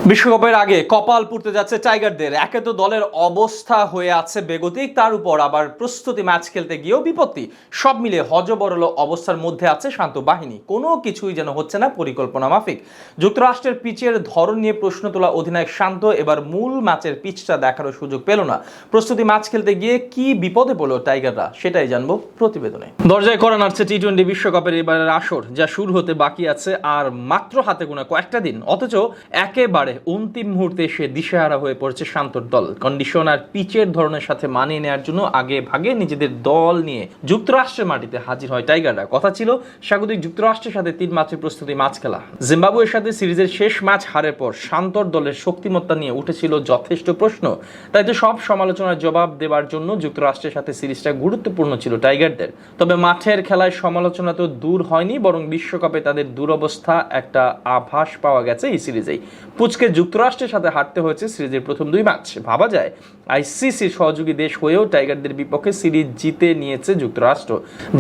বিশ্বকাপের আগে কপাল পুড়তে যাচ্ছে টাইগারদের। একে তো দলের অবস্থা হয়ে আছে বেগতিক, তার উপর আবার প্রস্তুতি ম্যাচ খেলতে গিয়েও বিপত্তি। সব মিলে হযবরল অবস্থার মধ্যে আছে শান্ত বাহিনী। কোনো কিছুই যেন হচ্ছে না পরিকল্পনা মাফিক। যুক্তরাষ্ট্রের পিচের ধরন নিয়ে প্রশ্ন তোলা অধিনায়ক শান্ত এবার মূল ম্যাচের পিচটা দেখারও সুযোগ পেল না। প্রস্তুতি ম্যাচ খেলতে গিয়ে কি বিপদে পড়ল টাইগাররা, সেটাই জানবো প্রতিবেদনে। দরজায় কড়া নাড়ছে টি-20 বিশ্বকাপের এবারের আসর, যা শুরু হতে বাকি আছে আর মাত্র হাতে গোনা কয়েকটা দিন। অথচ একেবারে অন্তিম মুহূর্তে এসে দিশেহারা হয়ে পড়েছে শান্তর দল। কন্ডিশন আর পিচের ধরনের সাথে মানিয়ে নেওয়ার জন্য আগে ভাগে নিজেদের দল নিয়ে যুক্তরাষ্ট্রের মাটিতে হাজির হয় টাইগাররা। কথা ছিল স্বাগতিক যুক্তরাষ্ট্রের সাথে 3 ম্যাচের প্রস্তুতি ম্যাচ খেলা। জিম্বাবুয়ের সাথে সিরিজের শেষ ম্যাচ হারের পর শান্তর দলের শক্তিমত্তা নিয়ে উঠেছিল যথেষ্ট প্রশ্ন। তাই তো সব সমালোচনার জবাব দেওয়ার জন্য যুক্তরাষ্ট্রের সাথে সিরিজটা গুরুত্বপূর্ণ ছিল টাইগারদের। তবে মাঠের খেলায় সমালোচনা তো দূর হয়নি, বরং বিশ্বকাপে তাদের দুরবস্থা একটা আভাস পাওয়া গেছে এই সিরিজেই। পুচকে যুক্তরাষ্ট্রের সাথে হারতে হয়েছে সিরিজের প্রথম 2 ম্যাচ। ভাবা যায় আইসিসির সহযোগী দেশ হয়েও টাইগারদের বিপক্ষে সিরিজ জিতে নিয়েছে যুক্তরাষ্ট্র,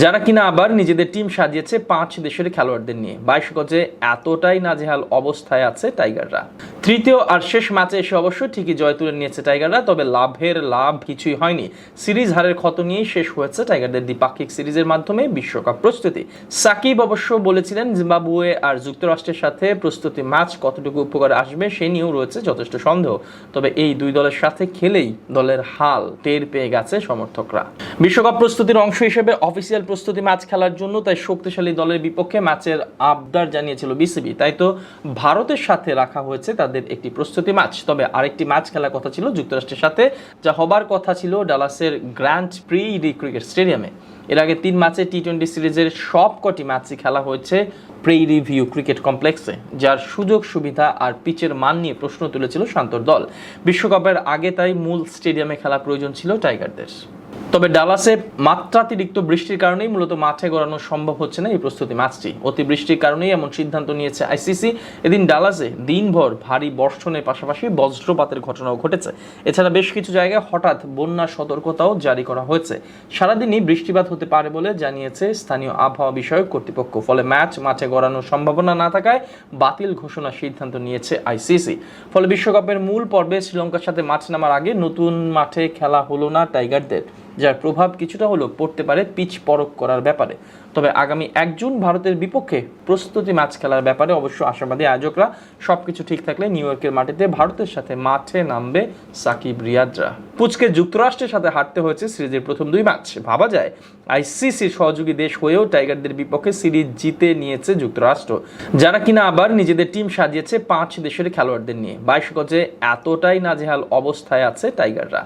যারা কিনা আবার নিজেদের টিম সাজিয়েছে 5 দেশের খেলোয়াড়দের নিয়ে। 22 গজে এতটাই নাজেহাল অবস্থায় আছে টাইগাররা। তৃতীয় আর শেষ ম্যাচে এসে অবশ্য ঠিকই জয় তুলে নিয়েছে টাইগাররা, তবে লাভের লাভ কিছুই হয়নি। সিরিজ হারের ক্ষত নিয়েই শেষ হয়েছে টাইগারদের দ্বিপাক্ষিক সিরিজের মাধ্যমে বিশ্বকাপ প্রস্তুতি। সাকিব অবশ্য বলেছিলেন জিম্বাবুয়ে আর যুক্তরাষ্ট্রের সাথে প্রস্তুতি ম্যাচ কতটুকু উপকারে আসবে সে নিয়েও রয়েছে যথেষ্ট সন্দেহ। তবে এই 2 দলের সাথে খেলেই দলের হাল টের পেয়ে গেছে সমর্থকরা। বিশ্বকাপ প্রস্তুতির অংশ হিসেবে অফিসিয়াল প্রস্তুতি ম্যাচ খেলার জন্য তাই শক্তিশালী দলের বিপক্ষে ম্যাচের আবদার জানিয়েছিল বিসিবি। তাই তো ভারতের সাথে রাখা হয়েছে তাদের একটি প্রস্তুতি ম্যাচ। তবে আরেকটি ম্যাচ খেলার কথা ছিল যুক্তরাষ্ট্রের সাথে, যা হবার কথা ছিল ডালাসের গ্র্যান্ড প্রি ক্রিকেট স্টেডিয়ামে। এর আগে 3 ম্যাচে টি-20 সিরিজের সবকটি ম্যাচই খেলা হয়েছে প্রেইরি ভিউ ক্রিকেট কমপ্লেক্সে, যার সুযোগ সুবিধা আর পিচের মান নিয়ে প্রশ্ন তুলেছিল শান্তর দল। বিশ্বকাপের আগে তাই মূল স্টেডিয়ামে খেলা প্রয়োজন ছিল টাইগারদের। তবে ডালাসে মাত্রাতিরিক্ত বৃষ্টির কারণেই মূলত মাঠে গড়ানো সম্ভব হচ্ছে না এই প্রস্তুতি ম্যাচটি। অতিবৃষ্টির কারণেই এমন সিদ্ধান্ত নিয়েছে আইসিসি। এদিন ডালাসে দিনভর ভারী বর্ষণের পাশাপাশি বজ্রপাতের ঘটনাও ঘটেছে। এছাড়া বেশ কিছু জায়গায় হঠাৎ বন্যা সতর্কতাও জারি করা হয়েছে। সারাদিনই বৃষ্টিপাত হতে পারে বলে জানিয়েছে স্থানীয় আবহাওয়া বিষয়ক কর্তৃপক্ষ। ফলে ম্যাচ মাঠে গড়ানোর সম্ভাবনা না থাকায় বাতিল ঘোষণার সিদ্ধান্ত নিয়েছে আইসিসি। ফলে বিশ্বকাপের মূল পর্বে শ্রীলঙ্কার সাথে মাঠে নামার আগে নতুন মাঠে খেলা হলো না টাইগারদের, যার প্রভাব কিছুটা হলেও পড়তে পারে পিচ পরখ করার ব্যাপারে। তবে আগামী 1 জুন ভারতের বিপক্ষে প্রস্তুতি ম্যাচ খেলার ব্যাপারে অবশ্য আশাবাদী আয়োজকরা। সবকিছু ঠিক থাকলে নিউ ইয়র্কের মাটিতে ভারতের সাথে মাঠে নামবে সাকিব রিয়াদরা। পুচকে যুক্তরাষ্ট্রের সাথে হারতে হয়েছে সিরিজের প্রথম 2 ম্যাচ। ভাবা যায় আইসিসির সহযোগী দেশ হয়েও টাইগারদের বিপক্ষে সিরিজ জিতে নিয়েছে যুক্তরাষ্ট্র, যারা কিনা আবার নিজেদের টিম সাজিয়েছে 5 দেশের খেলোয়াড়দের নিয়ে। 22 গজে এতটাই নাজেহাল অবস্থায় আছে টাইগাররা।